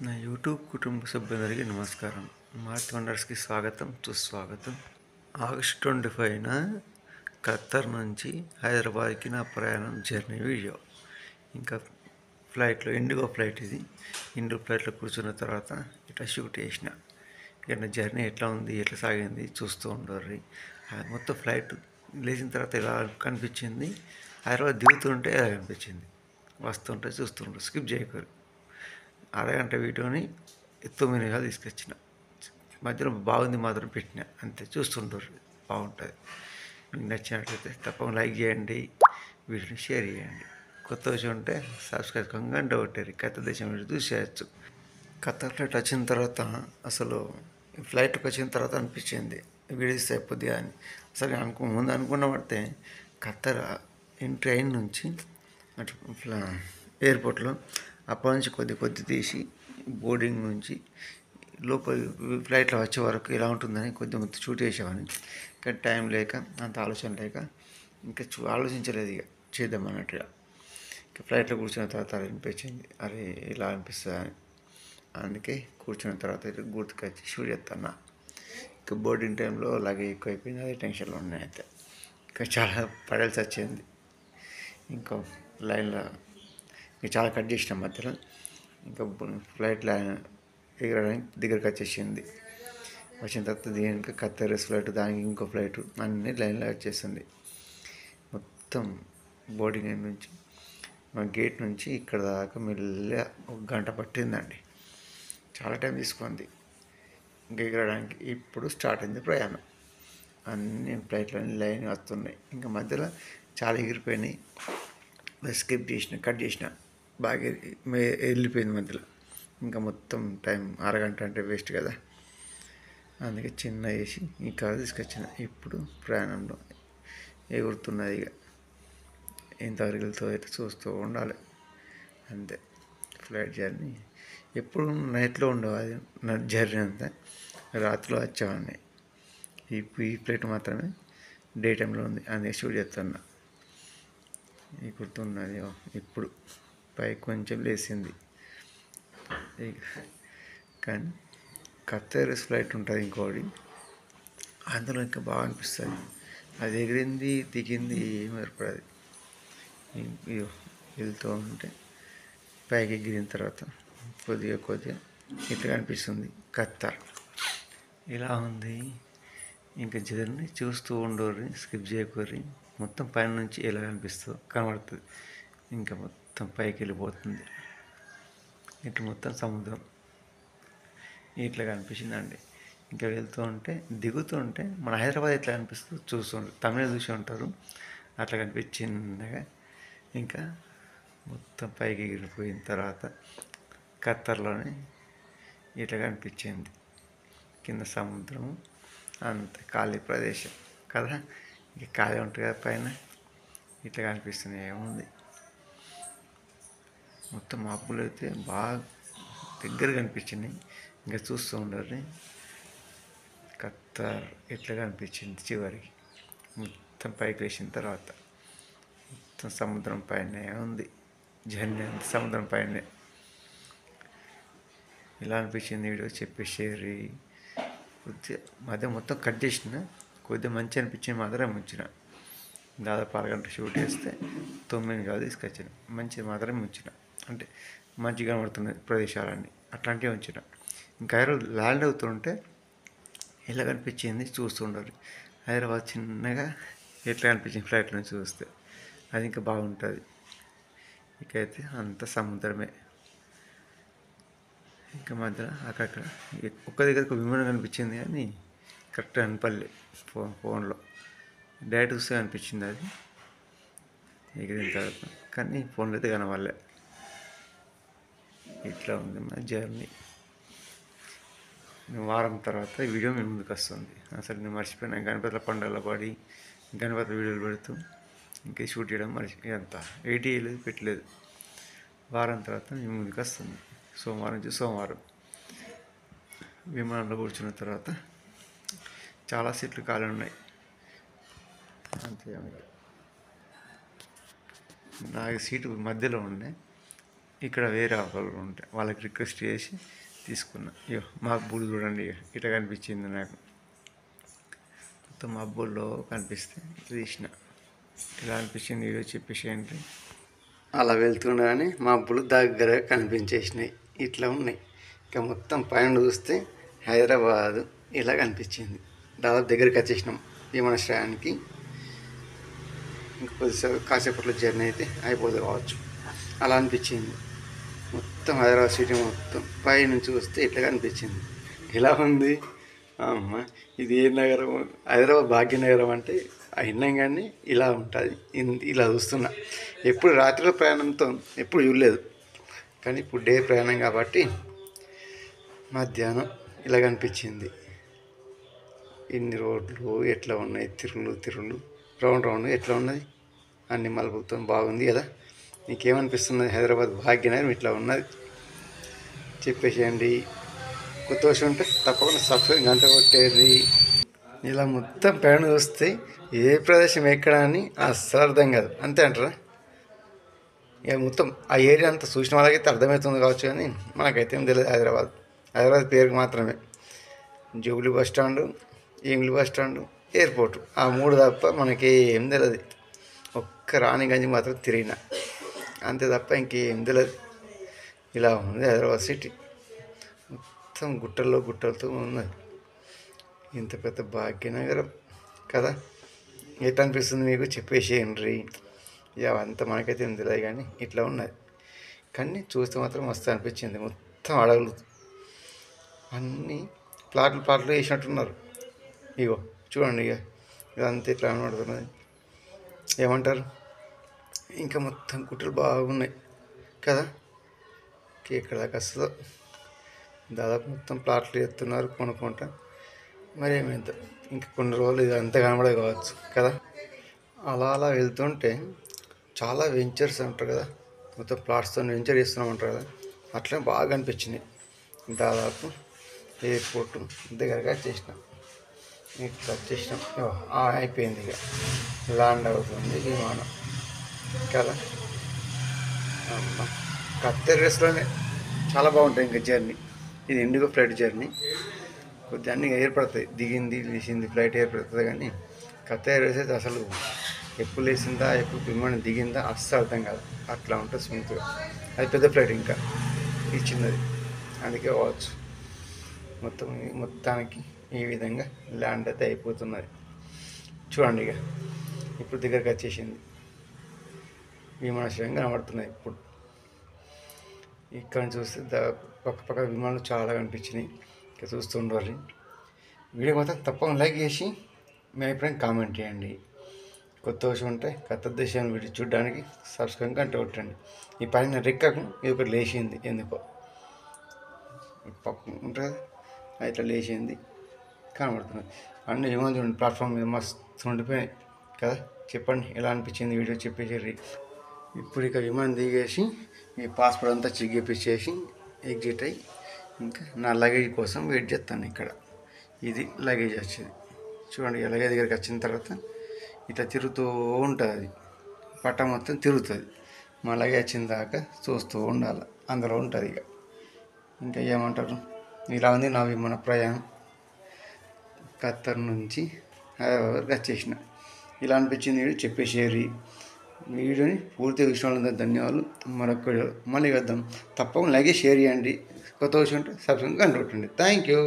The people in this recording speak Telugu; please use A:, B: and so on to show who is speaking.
A: నా యూట్యూబ్ కుటుంబ సభ్యులందరికీ నమస్కారం. మార్ట్ వండర్స్కి స్వాగతం, సుస్వాగతం. ఆగస్ట్ 25న ఖత్తర్ నుంచి హైదరాబాద్కి నా ప్రయాణం జర్నీ వీడియో. ఇంకా ఫ్లైట్లో ఇండిగో ఫ్లైట్ ఇది. ఇండిగో ఫ్లైట్లో కూర్చున్న తర్వాత ఇట్లా షూట్ చేసిన. ఇక నా జర్నీ ఎట్లా ఉంది, ఎట్లా సాగింది చూస్తూ ఉండరు. మొత్తం ఫ్లైట్ లేచిన తర్వాత ఎలా కనిపించింది, హైదరాబాద్ దిగుతుంటే ఎలా కనిపించింది, వస్తుంటే చూస్తుంటారు. స్కిప్ చేయకూడదు. అరగంట వీడియోని 9 నిమిషాలు తీసుకొచ్చిన. మధ్యలో బాగుంది మాత్రం పెట్టిన, అంతే. చూస్తుంటారు, బాగుంటుంది. మీకు నచ్చినట్లయితే తప్పకుండా లైక్ చేయండి, వీడియోని షేర్ చేయండి. కొత్త విషయం ఉంటే సబ్స్క్రైబ్ గంట కొట్టారు. కొత్త దేశం వీడియో చూసేయచ్చు. ఖత్తర్ ఫ్లైట్ వచ్చిన తర్వాత అసలు ఫ్లైట్కి వచ్చిన తర్వాత అనిపించింది వీడియో తీస్తే అయిపోద్ది అని. అసలు ముందు అనుకున్న పడితే ఖత్తర్ ట్రైన్ నుంచి అట్లా ఎయిర్పోర్ట్లో అప్పటి నుంచి కొద్ది తీసి బోర్డింగ్ నుంచి లోపల ఫ్లైట్లో వచ్చే వరకు ఎలా ఉంటుందని కొద్దిగా షూట్ చేసేవాడిని. కానీ టైం లేక, అంత ఆలోచన లేక ఇంకా ఆలోచించలేదు ఇక చేద్దాం అన్నట్టుగా. ఇంకా ఫ్లైట్లో కూర్చున్న తర్వాత అనిపించింది, అరే ఇలా అనిపిస్తుంది అని. అందుకే కూర్చున్న తర్వాత గుర్తుకొచ్చి షూట్ చేస్తాను. ఇంకా బోర్డింగ్ టైంలో అలాగే ఎక్కువ అయిపోయింది, అదే టెన్షన్లో ఉన్నాయి. అయితే ఇంకా చాలా పడాల్సి వచ్చింది. ఇంకా లైన్లో ఇంకా చాలా కట్ చేసిన మధ్యలో. ఇంకా ఫ్లైట్ ఎగరడానికి దగ్గరకు వచ్చేసింది. వచ్చిన తర్వాత దీనికి ఖత్తర్ ఫ్లైట్, దానికి ఇంకో ఫ్లైట్, అన్నీ లైన్లో వచ్చేసింది. మొత్తం బోర్డింగ్ నుంచి మా గేట్ నుంచి ఇక్కడ దాకా మెల్లగా 1 గంట పట్టిందండి. చాలా టైం తీసుకుంది ఇంకా ఎగరడానికి. ఇప్పుడు స్టార్ట్ అయింది ప్రయాణం. అన్ని ఫ్లైట్లన్నీ లైన్ వస్తున్నాయి. ఇంకా మధ్యలో చాలా ఎగిరిపోయినాయి. స్కిప్ చేసిన, కట్ చేసిన, బాగా వెళ్ళిపోయింది మధ్యలో. ఇంకా మొత్తం టైం అరగంట అంటే వేస్ట్ కదా. అందుకే చిన్న వేసి ఈ కారు తీసుకొచ్చిన. ఇప్పుడు ప్రయాణంలో ఎగురుతున్నది. ఇక ఎంతవరకు వెళ్తుందో అయితే చూస్తూ ఉండాలి, అంతే. ఫ్లైట్ జర్నీ ఎప్పుడు నైట్లో ఉండేది. నా జర్నీ అంతా రాత్రిలో వచ్చేవాడిని. ఈ ఫ్లైట్ మాత్రమే డే టైంలో ఉంది, అందుకే షూట్ చేస్తున్నా. గుర్తున్నది. ఇప్పుడు పై కొంచెం లేచింది. కానీ ఖత్తర్ ఫ్లైట్ ఉంటుంది ఇంకోటి, అందులో ఇంకా బాగా అనిపిస్తుంది. అది ఎగిరింది దిగింది ఏం ఏర్పడదు. వెళ్తూ ఉంటే పైకి ఎగిరిన తర్వాత కొద్దిగా ఇట్లా అనిపిస్తుంది ఖత్తర్. ఇలా ఉంది. ఇంకా జర్నీ చూస్తూ ఉండరు, స్కిప్ చేయకూరి. మొత్తం పైన నుంచి ఎలా కనిపిస్తుందో కనబడుతుంది. ఇంకా మొత్తం పైకి వెళ్ళిపోతుంది. ఇటు మొత్తం సముద్రం ఇట్లా కనిపించిందండి. ఇంకా వెళ్తూ ఉంటే, దిగుతూ ఉంటే మన హైదరాబాద్ ఎట్లా కనిపిస్తుందో చూస్తుంటారు, తమిళ చూసి ఉంటారు. అట్లా కనిపించిందిగా. ఇంకా మొత్తం పైకి ఎగిరిపోయిన తర్వాత ఖత్తర్లోనే ఇట్లా కనిపించింది. కింద సముద్రము, అంత ఖాళీ ప్రదేశం కదా. ఇక ఖాళీ ఉంటుంది కదా పైన. ఇట్లా కనిపిస్తుంది. ఏముంది, మొత్తం మబ్బులు అయితే బాగా దగ్గర కనిపించినాయి. ఇంకా చూస్తూ ఉండరు. ఖత్తర్ ఎట్లా కనిపించింది చివరికి మొత్తం పైకి వేసిన తర్వాత. మొత్తం సముద్రం పైనే ఉంది జర్నీ, అంత సముద్రం పైనే. ఇలా అనిపించింది వీడియో చెప్పేసేరి. కొద్దిగా మధ్య మొత్తం కట్ చేసిన, కొద్దిగా మంచి అనిపించింది మాత్రం ఉంచిన. దాదాపు అరగంట షూట్ చేస్తే 9 నిమిషాలు తీసుకొచ్చిన. మంచిది మాత్రం ఉంచిన, అంటే మంచిగా కనబడుతున్నాయి ప్రదేశాలన్నీ, అట్లాంటివి ఉంచిన. ఇంకా హైదరాబాద్ ల్యాండ్ అవుతుంటే ఎలా కనిపించింది చూస్తుండాలి. హైదరాబాద్ చిన్నగా ఎట్లా కనిపించింది ఫ్లైట్ నుంచి చూస్తే, అది ఇంకా బాగుంటుంది. ఇకైతే అంత సముద్రమే. ఇంకా మధ్యలో అక్కడక్కడ ఒక్క దగ్గరకు విమానం కనిపించింది, కానీ కరెక్ట్ అనిపల్లే. ఫోన్లో డైరెక్ట్ చూస్తే అనిపించింది అది ఎగిరిన తర్వాత, కానీ ఫోన్లో అయితే కనవాలే. ఇట్లా ఉంది మన జర్నీ. వారం తర్వాత ఈ వీడియో మీ ముందుకు వస్తుంది. అసలు నేను మర్చిపోయినా, గణపతుల పండుగలో పడి గణపతి వీడియోలు పెడుతూ ఇంకా షూట్ చేయడం అంత ఎడిట్ చేయలేదు, పెట్టలేదు. వారం తర్వాత మీ ముందుకు వస్తుంది. సోమవారం నుంచి సోమవారం విమానంలో కూర్చున్న తర్వాత చాలా సీట్లు ఖాళీ ఉన్నాయి, అంతే. నాకు సీటు మధ్యలో ఉన్నాయి. ఇక్కడ వేరే ఒకళ్ళు ఉంటాయి, వాళ్ళకి రిక్వెస్ట్ చేసి తీసుకున్నా. ఇగో మబ్బులు చూడండి, ఇట్లా కనిపించింది నాకు. మొత్తం మబ్బుల్లో కనిపిస్తే తీసిన. ఇలా అనిపించింది వీడియో చెప్పేసేయండి. అలా వెళ్తుండగానే మబ్బులు దగ్గరగా కనిపించేసినాయి, ఇట్లా ఉన్నాయి. ఇంకా మొత్తం పైన చూస్తే హైదరాబాదు ఇలా కనిపించింది. దాదాపు దగ్గరికి వచ్చేసినాం విమానాశ్రయానికి. ఇంకా కొద్దిసేపు కాసేపట్లో జర్నీ అయితే అయిపోతుంది కావచ్చు. అలా అనిపించింది. మొత్తం హైదరాబాద్ సిటీ మొత్తం పై నుంచి వస్తే ఇట్లా అనిపించింది. ఇలా ఉంది అమ్మ, ఇది ఏ నగరం? హైదరాబాద్ భాగ్యనగరం అంటే అయినాం కానీ ఇలా ఉంటుంది. ఇలా చూస్తున్నా. ఎప్పుడు రాత్రిలో ప్రయాణంతో ఎప్పుడు చూడలేదు, కానీ ఇప్పుడు డే ప్రయాణం కాబట్టి మధ్యాహ్నం ఇలా కనిపించింది. ఇన్ని రోడ్లు ఎట్లా ఉన్నాయి, తిరులు రౌండ్ ఎట్లా ఉన్నది, అన్ని మలుపులతో బాగుంది కదా. నీకేమనిపిస్తున్నది? హైదరాబాద్ భాగ్యనగరం ఇట్లా ఉన్నది చెప్పేసేయండి. కొత్త విషయం ఉంటే తప్పకుండా సబ్స్క్రైబ్ గంట కొట్టేది. ఇలా మొత్తం పైన చూస్తే ఏ ప్రదేశం ఎక్కడ అని అస్సలు అర్థం కాదు, అంతే అంటారా? ఇక మొత్తం ఆ ఏరియా అంతా చూసిన వాళ్ళకైతే అర్థమవుతుంది కావచ్చు, కానీ మనకైతే ఏం తెలియదు. హైదరాబాద్ పేరుకి మాత్రమే. Jubilee bus stand, Imli bus stand, airport, ఆ మూడు తప్ప మనకి ఏం తెలియదు. ఒక్క రాణిగంజ్ మాత్రం తిరిగిన, అంతే తప్ప ఇంకేం తెలియదు. ఇలా ఉంది హైదరాబాద్ సిటీ. మొత్తం గుట్టలతో ఉన్నది. ఇంత పెద్ద భాగ్యనగరం కదా. ఎట్లా అనిపిస్తుంది మీకు? చెప్పేసేయండి. ఇక అంతా మనకైతే ఏం తెలియదు, కానీ ఇట్లా ఉన్నది. కానీ చూస్తే మాత్రం మస్తు అనిపించింది. మొత్తం అడవులు, అన్నీ ప్లాట్లు వేసినట్టున్నారు. ఇగో చూడండి, ఇక ఇదంతా ఇట్లా కనబడుతున్నది. ఏమంటారు? ఇంకా మొత్తం గుట్టలు బాగున్నాయి కదా. ఎక్కడ దాకా వస్తుందో. దాదాపు మొత్తం ప్లాట్లు ఎత్తున్నారు కొనుక్కుంటా. మరి ఏమైందో ఇంకా కొన్ని రోజులు ఇది అంతా కనబడే కావచ్చు కదా. అలా వెళ్తుంటే చాలా వెంచర్స్ అంటారు కదా, మొత్తం ప్లాట్స్తో వెంచర్ చేస్తున్నామంటారు కదా, అట్లనే బాగా అనిపించినాయి. దాదాపు ఎయిర్పోర్ట్ దగ్గరగా వచ్చేసినాం. ఇట్లా వచ్చేసినాం. అయిపోయింది, ఇక ల్యాండ్ అవుతుంది విమానం కదా. కత్తెర్ రేస్లోనే చాలా బాగుంటుంది ఇంకా జర్నీ. ఇది ఇండిగో ఫ్లైట్ జర్నీ. కొద్దిగా అన్నీ ఏర్పడుతుంది, దిగింది లేచింది ఫ్లైట్ ఏర్పడుతుంది. కానీ కత్తెర్ రేస్ అయితే అసలు ఎప్పుడు లేచిందా ఎప్పుడు విమానం దిగిందా అస్సలు అర్థం కాదు, అట్లా ఉంటుంది స్మూత్గా. అది పెద్ద ఫ్లైట్, ఇంకా ఇది చిన్నది, అందుకే కావచ్చు. మొత్తానికి ఈ విధంగా ల్యాండ్ అయితే అయిపోతున్నది. చూడండి, ఇక ఇప్పుడు దగ్గరికి వచ్చేసింది. విమానాశ్రయం కనబడుతున్నాయి. ఇప్పుడు ఇక్కడ చూస్తే పక్క విమానాలు చాలా కనిపించినాయి. ఇక చూస్తుండాలి. వీడియో మాత్రం తప్పకుండా లైక్ చేసి మీ అభిప్రాయం కామెంట్ చేయండి. కొత్త విషయం ఉంటే కొత్త దేశాన్ని వీడియో చూడడానికి సబ్స్క్రైబ్ గంట కొట్టండి. ఈ పైన రెక్కకు ఇది ఒకటి లేచింది, ఎందుకో పక్క ఉంటుంది ఇట్లా లేచింది కనబడుతున్నది. అన్ని విమానం చూడండి ప్లాట్ఫామ్ మీద మస్తు ఉండిపోయాయి కదా. చెప్పండి ఎలా అనిపించింది వీడియో చెప్పేసి. ఇప్పుడు ఇక విమానం దిగేసి ఈ పాస్పోర్ట్ అంతా చెక్ చేపించేసి ఎగ్జిట్ అయ్యి ఇంకా నా లగేజ్ కోసం వెయిట్ చేస్తాను ఇక్కడ. ఇది లగేజ్ వచ్చేది. చూడండి, లగేజ్ దగ్గరికి వచ్చిన తర్వాత ఇట్లా తిరుగుతూ ఉంటుంది. అది పట్ట మొత్తం తిరుగుతుంది. మా లగేజ్ వచ్చిన దాకా చూస్తూ ఉండాలి, అందులో ఉంటుంది. ఇంకా ఏమంటారు, ఇలా ఉంది నా విమాన ప్రయాణం. ఖత్తర్ నుంచి హైదరాబాద్ వచ్చేసిన. ఇలా అనిపించింది వీడియో చెప్పేసేరి. వీడియోని పూర్తిగా చూసిన ధన్యవాదాలు. మరొక మళ్ళీ వద్దాం. తప్పకుండా లైక్ షేర్ చేయండి. కొత్త విషయం ఉంటే సబ్స్క్రైబ్ గంట కొట్టండి. Thank you.